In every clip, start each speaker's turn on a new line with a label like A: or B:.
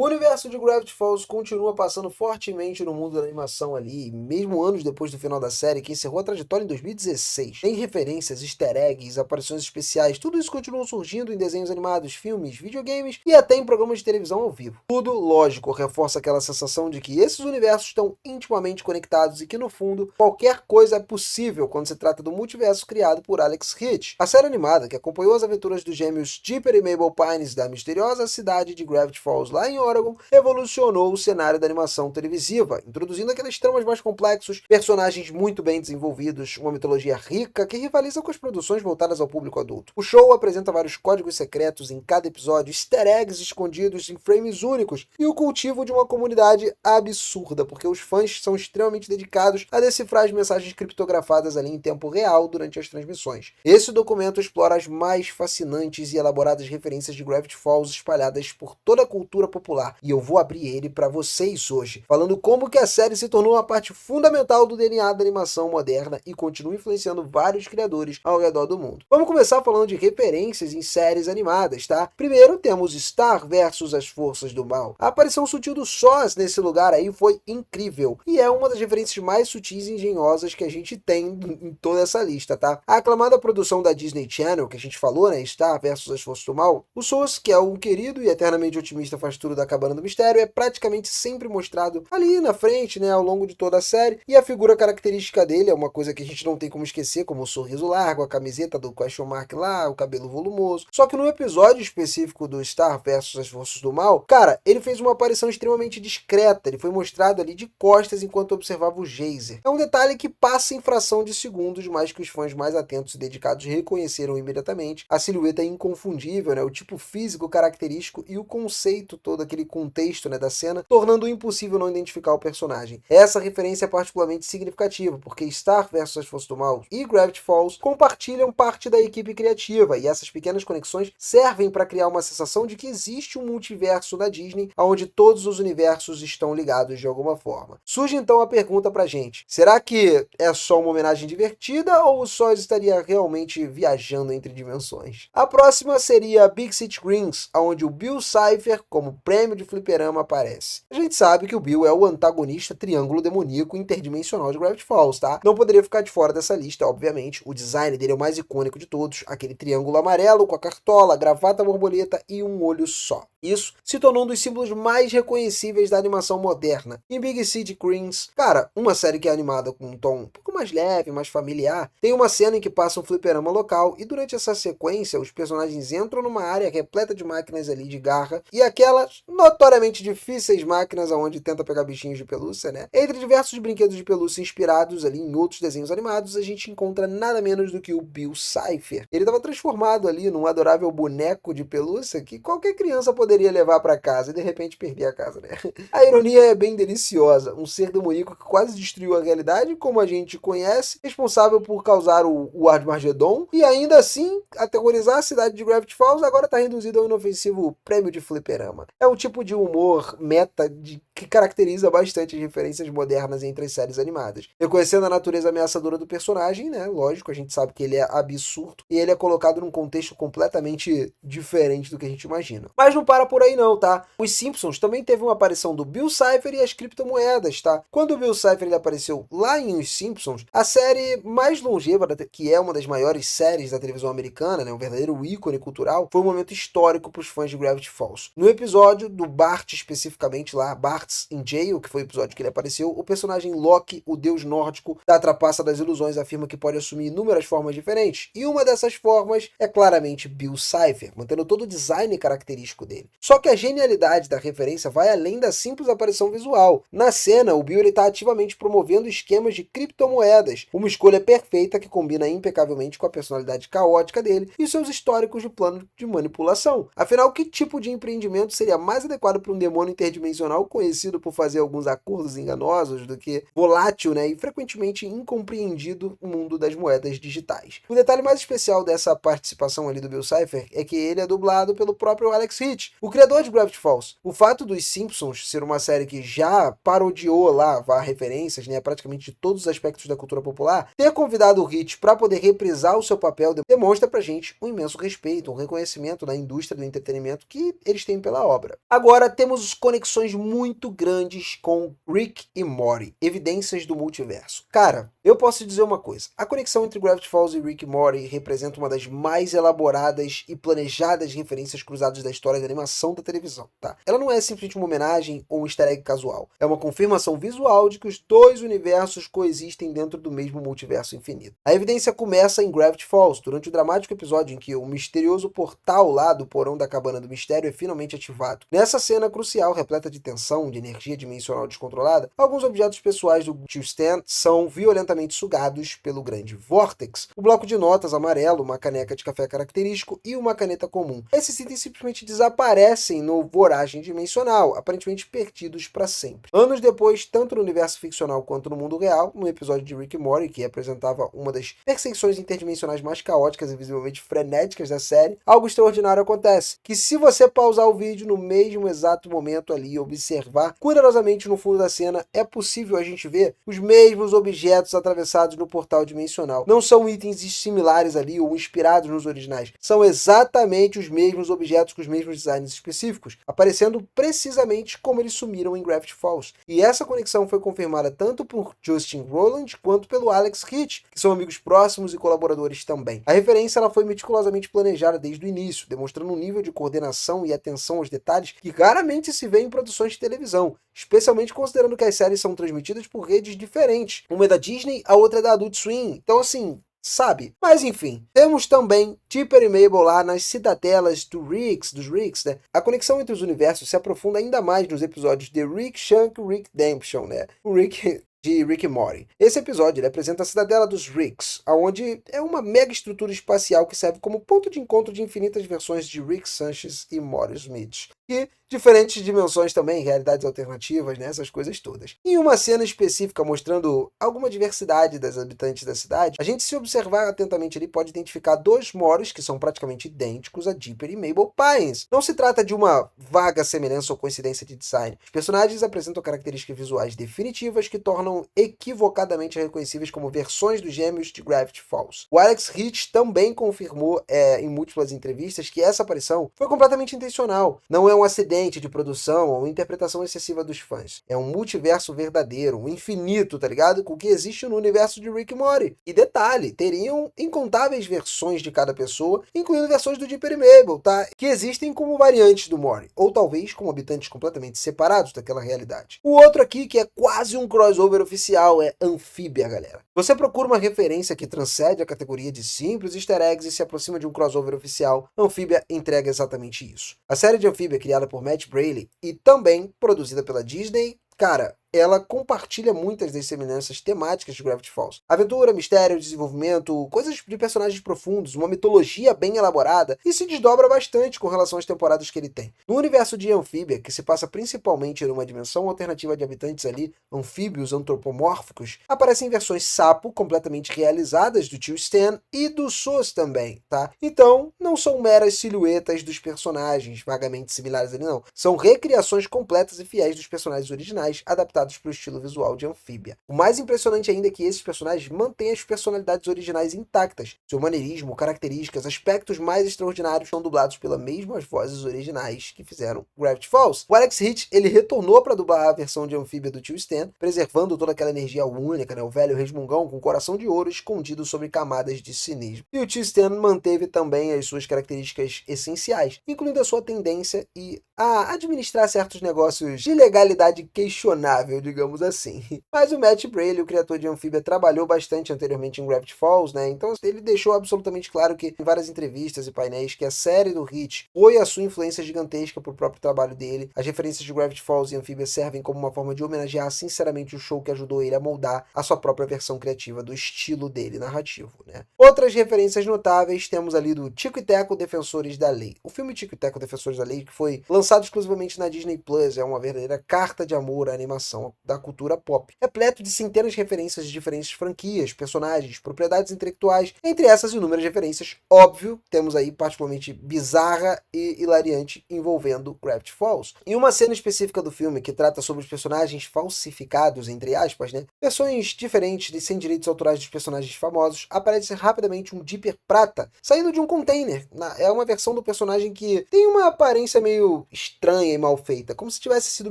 A: O universo de Gravity Falls continua passando fortemente no mundo da animação ali, mesmo anos depois do final da série, que encerrou a trajetória em 2016. Tem referências, easter eggs, aparições especiais, tudo isso continua surgindo em desenhos animados, filmes, videogames e até em programas de televisão ao vivo. Tudo, lógico, reforça aquela sensação de que esses universos estão intimamente conectados e que, no fundo, qualquer coisa é possível quando se trata do multiverso criado por Alex Hitch. A série animada, que acompanhou as aventuras dos gêmeos Dipper e Mabel Pines da misteriosa cidade de Gravity Falls lá em Oregon, revolucionou o cenário da animação televisiva, introduzindo aqueles tramas mais complexos, personagens muito bem desenvolvidos, uma mitologia rica que rivaliza com as produções voltadas ao público adulto. O show apresenta vários códigos secretos em cada episódio, easter eggs escondidos em frames únicos e o cultivo de uma comunidade absurda, porque os fãs são extremamente dedicados a decifrar as mensagens criptografadas ali em tempo real durante as transmissões. Esse documento explora as mais fascinantes e elaboradas referências de Gravity Falls espalhadas por toda a cultura popular, e eu vou abrir ele para vocês hoje, falando como que a série se tornou uma parte fundamental do DNA da animação moderna e continua influenciando vários criadores ao redor do mundo. Vamos começar falando de referências em séries animadas, tá? Primeiro temos Star versus as Forças do Mal. A aparição sutil do SOS nesse lugar aí foi incrível, e é uma das referências mais sutis e engenhosas que a gente tem em toda essa lista, tá? A aclamada produção da Disney Channel, que a gente falou, né? Star versus as Forças do Mal. O SOS, que é um querido e eternamente otimista faz tudo da Cabana do Mistério, é praticamente sempre mostrado ali na frente, né, ao longo de toda a série, e a figura característica dele é uma coisa que a gente não tem como esquecer, como o sorriso largo, a camiseta do question mark lá, o cabelo volumoso. Só que no episódio específico do Star versus as Forças do Mal, cara, ele fez uma aparição extremamente discreta, ele foi mostrado ali de costas enquanto observava o geyser. É um detalhe que passa em fração de segundos, mas que os fãs mais atentos e dedicados reconheceram imediatamente. A silhueta é inconfundível, né, o tipo físico característico e o conceito todo, aquele contexto, né, da cena, tornando impossível não identificar o personagem. Essa referência é particularmente significativa, porque Star vs as Forças do Mal e Gravity Falls compartilham parte da equipe criativa, e essas pequenas conexões servem para criar uma sensação de que existe um multiverso da Disney, onde todos os universos estão ligados de alguma forma. Surge então a pergunta pra gente: será que é só uma homenagem divertida ou o SOS estaria realmente viajando entre dimensões? A próxima seria Big City Greens, onde o Bill Cipher, como prêmio de fliperama, aparece. A gente sabe que o Bill é o antagonista triângulo demoníaco interdimensional de Gravity Falls, tá? Não poderia ficar de fora dessa lista, obviamente. O design dele é o mais icônico de todos, aquele triângulo amarelo com a cartola, gravata borboleta e um olho só. Isso se tornou um dos símbolos mais reconhecíveis da animação moderna. Em Big City Greens, cara, uma série que é animada com um tom um pouco mais leve, mais familiar, tem uma cena em que passa um fliperama local e durante essa sequência os personagens entram numa área repleta de máquinas ali de garra e aquelas notoriamente difíceis máquinas onde tenta pegar bichinhos de pelúcia, né? Entre diversos brinquedos de pelúcia inspirados ali em outros desenhos animados, a gente encontra nada menos do que o Bill Cipher. Ele estava transformado ali num adorável boneco de pelúcia que qualquer criança poderia levar para casa e de repente perder a casa, né? A ironia é bem deliciosa. Um ser demoníaco que quase destruiu a realidade, como a gente conhece, responsável por causar o Armageddon e ainda assim aterrorizar a cidade de Gravity Falls, agora está reduzido ao inofensivo prêmio de fliperama. É um tipo de humor meta que caracteriza bastante as referências modernas entre as séries animadas. Reconhecendo a natureza ameaçadora do personagem, né? Lógico, a gente sabe que ele é absurdo e ele é colocado num contexto completamente diferente do que a gente imagina. Mas não para por aí não, tá? Os Simpsons também teve uma aparição do Bill Cipher e as criptomoedas, tá? Quando o Bill Cipher ele apareceu lá em Os Simpsons, a série mais longeva, que é uma das maiores séries da televisão americana, né? Um verdadeiro ícone cultural, foi um momento histórico para os fãs de Gravity Falls. No episódio do Bart especificamente lá, Bart's in Jail, que foi o episódio que ele apareceu, o personagem Loki, o deus nórdico da trapaça das ilusões, afirma que pode assumir inúmeras formas diferentes, e uma dessas formas é claramente Bill Cipher, mantendo todo o design característico dele. Só que a genialidade da referência vai além da simples aparição visual. Na cena, o Bill está ativamente promovendo esquemas de criptomoedas, uma escolha perfeita que combina impecavelmente com a personalidade caótica dele e seus históricos de plano de manipulação. Afinal, que tipo de empreendimento seria mais adequado para um demônio interdimensional conhecido por fazer alguns acordos enganosos do que volátil, né, e frequentemente incompreendido mundo das moedas digitais? O detalhe mais especial dessa participação ali do Bill Cipher é que ele é dublado pelo próprio Alex Hitch, o criador de Gravity Falls. O fato dos Simpsons ser uma série que já parodiou lá referências, né, praticamente de todos os aspectos da cultura popular, ter convidado o Hitch para poder reprisar o seu papel demonstra pra gente um imenso respeito, um reconhecimento da indústria do entretenimento que eles têm pela obra. Agora temos conexões muito grandes com Rick e Morty, evidências do multiverso. Cara, eu posso dizer uma coisa, a conexão entre Gravity Falls e Rick e Morty representa uma das mais elaboradas e planejadas referências cruzadas da história da animação da televisão, tá? Ela não é simplesmente uma homenagem ou um easter egg casual, é uma confirmação visual de que os dois universos coexistem dentro do mesmo multiverso infinito. A evidência começa em Gravity Falls, durante o dramático episódio em que o misterioso portal lá do porão da cabana do mistério é finalmente ativado. Nessa cena crucial, repleta de tensão, de energia dimensional descontrolada, alguns objetos pessoais do tio Stan são violentamente sugados pelo grande Vortex. O bloco de notas amarelo, uma caneca de café característico e uma caneta comum. Esses itens simplesmente desaparecem no voragem dimensional, aparentemente perdidos para sempre. Anos depois, tanto no universo ficcional quanto no mundo real, no episódio de Rick e Morty, que apresentava uma das perseguições interdimensionais mais caóticas e visivelmente frenéticas da série, algo extraordinário acontece, que se você pausar o vídeo no mesmo exato momento ali e observar cuidadosamente no fundo da cena, é possível a gente ver os mesmos objetos atravessados no portal dimensional. Não são itens similares ali ou inspirados nos originais, são exatamente os mesmos objetos com os mesmos designs específicos, aparecendo precisamente como eles sumiram em Gravity Falls. E essa conexão foi confirmada tanto por Justin Roiland quanto pelo Alex Hitch, que são amigos próximos e colaboradores também. A referência ela foi meticulosamente planejada desde o início, demonstrando um nível de coordenação e atenção aos detalhes que raramente se vê em produções de televisão, especialmente considerando que as séries são transmitidas por redes diferentes. Uma é da Disney, a outra é da Adult Swim. Então, assim, sabe? Mas enfim, temos também Tipper e Mabel lá nas cidadelas dos Ricks, né? A conexão entre os universos se aprofunda ainda mais nos episódios de Rick Shank e Rick Redemption, né? O Rick de Rick e Morty. Esse episódio ele apresenta a cidadela dos Ricks, onde é uma mega estrutura espacial que serve como ponto de encontro de infinitas versões de Rick Sanchez e Morty Smith. E diferentes dimensões também, realidades alternativas, né? Essas coisas todas. Em uma cena específica mostrando alguma diversidade das habitantes da cidade, a gente, se observar atentamente ali, pode identificar dois Mortys que são praticamente idênticos a Dipper e Mabel Pines. Não se trata de uma vaga semelhança ou coincidência de design. Os personagens apresentam características visuais definitivas que tornam equivocadamente reconhecíveis como versões dos gêmeos de Gravity Falls. O Alex Hitch também confirmou em múltiplas entrevistas que essa aparição foi completamente intencional. Não é um acidente de produção ou interpretação excessiva dos fãs. É um multiverso verdadeiro, um infinito, tá ligado? Com o que existe no universo de Rick e Morty. E detalhe, teriam incontáveis versões de cada pessoa, incluindo versões do Dipper e Mabel, tá? Que existem como variantes do Morty, ou talvez como habitantes completamente separados daquela realidade. O outro aqui, que é quase um crossover oficial, é Amphibia, galera. Você procura uma referência que transcende a categoria de simples easter eggs e se aproxima de um crossover oficial, Amphibia entrega exatamente isso. A série de Amphibia, criada por Matt Braley e também produzida pela Disney, cara, ela compartilha muitas das semelhanças temáticas de Gravity Falls. Aventura, mistério, desenvolvimento, coisas de personagens profundos, uma mitologia bem elaborada e se desdobra bastante com relação às temporadas que ele tem. No universo de Amphibia, que se passa principalmente numa dimensão alternativa de habitantes ali, anfíbios antropomórficos, aparecem versões sapo completamente realizadas do tio Stan e do Sus também, tá? Então, não são meras silhuetas dos personagens vagamente similares ali, não. São recriações completas e fiéis dos personagens originais, adaptados para o estilo visual de Amphibia. O mais impressionante ainda é que esses personagens mantêm as personalidades originais intactas. Seu maneirismo, características, aspectos mais extraordinários são dublados pelas mesmas vozes originais que fizeram Gravity Falls. O Alex Hitch, ele retornou para dublar a versão de Amphibia do tio Stan, preservando toda aquela energia única, né? O velho resmungão com coração de ouro escondido sobre camadas de cinismo. E o tio Stan manteve também as suas características essenciais, incluindo a sua tendência a administrar certos negócios de legalidade questionável, digamos assim. Mas o Matt Braley, o criador de Amphibia, trabalhou bastante anteriormente em Gravity Falls, né? Então ele deixou absolutamente claro que em várias entrevistas e painéis que a série do Hitch foi a sua influência gigantesca pro próprio trabalho dele. As referências de Gravity Falls e Amphibia servem como uma forma de homenagear sinceramente o show que ajudou ele a moldar a sua própria versão criativa do estilo dele narrativo, né? Outras referências notáveis temos ali do Tico e Teco Defensores da Lei. O filme Tico e Teco Defensores da Lei, que foi lançado exclusivamente na Disney Plus, é uma verdadeira carta de amor à animação. animação da cultura pop, repleto de centenas de referências de diferentes franquias, personagens, propriedades intelectuais, entre essas inúmeras referências, óbvio, temos aí particularmente bizarra e hilariante envolvendo Gravity Falls. Em uma cena específica do filme que trata sobre os personagens falsificados, entre aspas, né, versões diferentes e sem direitos autorais dos personagens famosos, aparece rapidamente um Dipper prata saindo de um container. É uma versão do personagem que tem uma aparência meio estranha e mal feita, como se tivesse sido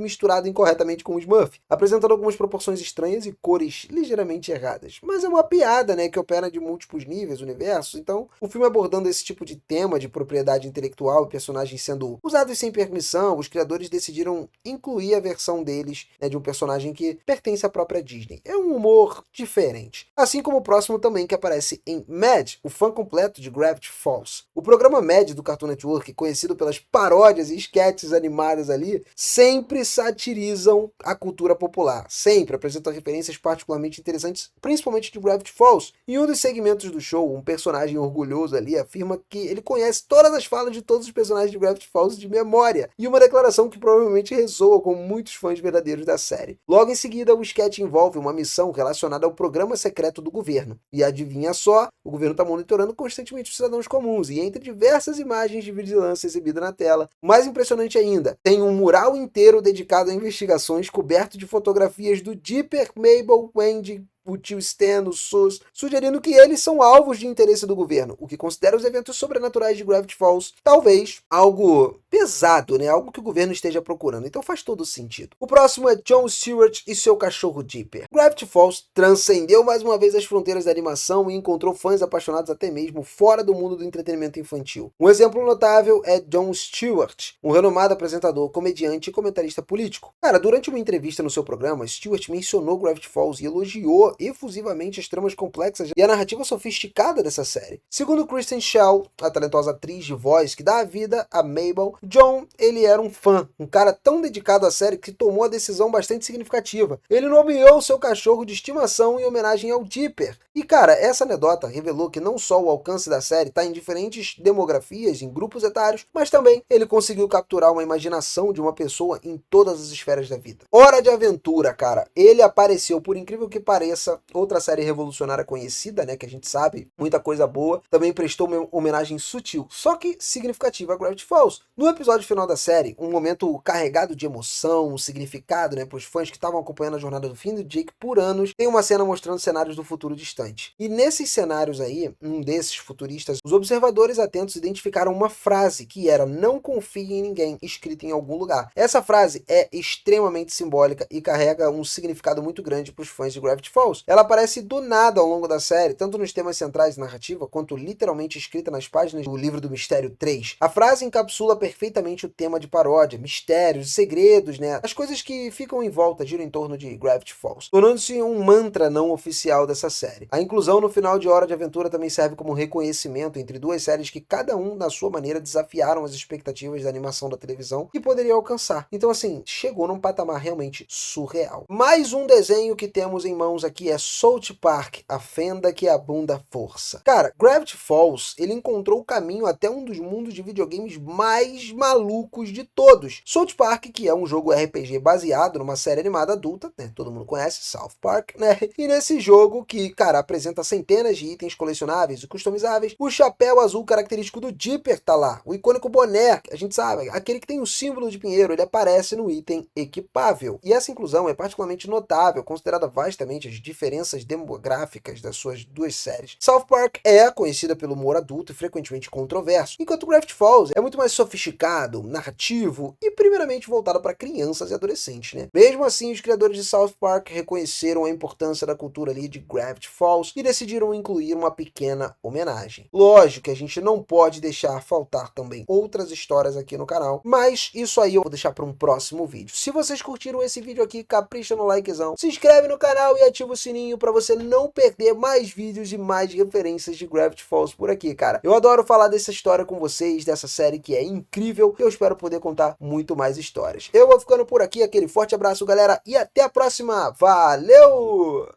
A: misturado incorretamente com o Smurf, apresentando algumas proporções estranhas e cores ligeiramente erradas. Mas é uma piada, né, que opera de múltiplos níveis, universos, então o filme abordando esse tipo de tema de propriedade intelectual e personagens sendo usados sem permissão, os criadores decidiram incluir a versão deles, né, de um personagem que pertence à própria Disney. É um humor diferente. Assim como o próximo também que aparece em Mad, o fã completo de Gravity Falls. O programa Mad do Cartoon Network, conhecido pelas paródias e sketches animadas ali, sempre satirizam a cultura popular. Sempre apresentam referências particularmente interessantes, principalmente de Gravity Falls. Em um dos segmentos do show, um personagem orgulhoso ali afirma que ele conhece todas as falas de todos os personagens de Gravity Falls de memória, e uma declaração que provavelmente ressoa com muitos fãs verdadeiros da série. Logo em seguida, o sketch envolve uma missão relacionada ao programa secreto do governo. E adivinha só, o governo está monitorando constantemente os cidadãos comuns, e entre diversas imagens de vigilância exibidas na tela, o mais impressionante ainda, tem um mural inteiro dedicado a investigações coberto de fotografias do Dipper, Mabel, Wendy, o tio Stan, o Sus, sugerindo que eles são alvos de interesse do governo, o que considera os eventos sobrenaturais de Gravity Falls talvez algo pesado, né? Algo que o governo esteja procurando. Então faz todo sentido. O próximo é Jon Stewart e seu cachorro Dipper. Gravity Falls transcendeu mais uma vez as fronteiras da animação e encontrou fãs apaixonados até mesmo fora do mundo do entretenimento infantil. Um exemplo notável é Jon Stewart, um renomado apresentador, comediante e comentarista político. Cara, durante uma entrevista no seu programa, Stewart mencionou Gravity Falls e elogiou efusivamente as tramas complexas e a narrativa sofisticada dessa série. Segundo Kristen Schaal, a talentosa atriz de voz que dá a vida a Mabel, Jon, ele era um fã, um cara tão dedicado à série que tomou a decisão bastante significativa. Ele nomeou seu cachorro de estimação em homenagem ao Dipper. E cara, essa anedota revelou que não só o alcance da série está em diferentes demografias, em grupos etários, mas também ele conseguiu capturar uma imaginação de uma pessoa em todas as esferas da vida. Hora de Aventura, cara. Ele apareceu, por incrível que pareça, outra série revolucionária conhecida, né, que a gente sabe, muita coisa boa, também prestou uma homenagem sutil, só que significativa a Gravity Falls. No episódio final da série, um momento carregado de emoção, um significado, né, para os fãs que estavam acompanhando a jornada do fim do Jake por anos, tem uma cena mostrando cenários do futuro distante. E nesses cenários aí, um desses futuristas, os observadores atentos identificaram uma frase que era "não confie em ninguém", escrita em algum lugar. Essa frase é extremamente simbólica e carrega um significado muito grande para os fãs de Gravity Falls. Ela aparece do nada ao longo da série, tanto nos temas centrais da narrativa, quanto literalmente escrita nas páginas do livro do Mistério 3. A frase encapsula perfeitamente o tema de paródia, mistérios, segredos, né? As coisas que ficam em volta, giram em torno de Gravity Falls, tornando-se um mantra não oficial dessa série. A inclusão no final de Hora de Aventura também serve como reconhecimento entre duas séries que cada um, na sua maneira, desafiaram as expectativas da animação da televisão que poderia alcançar. Então, assim, chegou num patamar realmente surreal. Mais um desenho que temos em mãos aqui é South Park, a fenda que abunda força. Cara, Gravity Falls, ele encontrou o caminho até um dos mundos de videogames mais malucos de todos. South Park, que é um jogo RPG baseado numa série animada adulta, né? Todo mundo conhece, South Park, né? E nesse jogo que, cara, apresenta centenas de itens colecionáveis e customizáveis, o chapéu azul característico do Dipper tá lá, o icônico boné, a gente sabe, aquele que tem o símbolo de pinheiro, ele aparece no item equipável. E essa inclusão é particularmente notável, considerada vastamente as diferenças demográficas das suas duas séries. South Park é conhecida pelo humor adulto e frequentemente controverso, enquanto Gravity Falls é muito mais sofisticado, narrativo e primeiramente voltado para crianças e adolescentes, né? Mesmo assim, os criadores de South Park reconheceram a importância da cultura ali de Gravity Falls e decidiram incluir uma pequena homenagem. Lógico que a gente não pode deixar faltar também outras histórias aqui no canal, mas isso aí eu vou deixar para um próximo vídeo. Se vocês curtiram esse vídeo aqui, capricha no likezão, se inscreve no canal e ativa o sininho para você não perder mais vídeos e mais referências de Gravity Falls por aqui, cara. Eu adoro falar dessa história com vocês, dessa série que é incrível, e eu espero poder contar muito mais histórias. Eu vou ficando por aqui, aquele forte abraço, galera, e até a próxima. Valeu!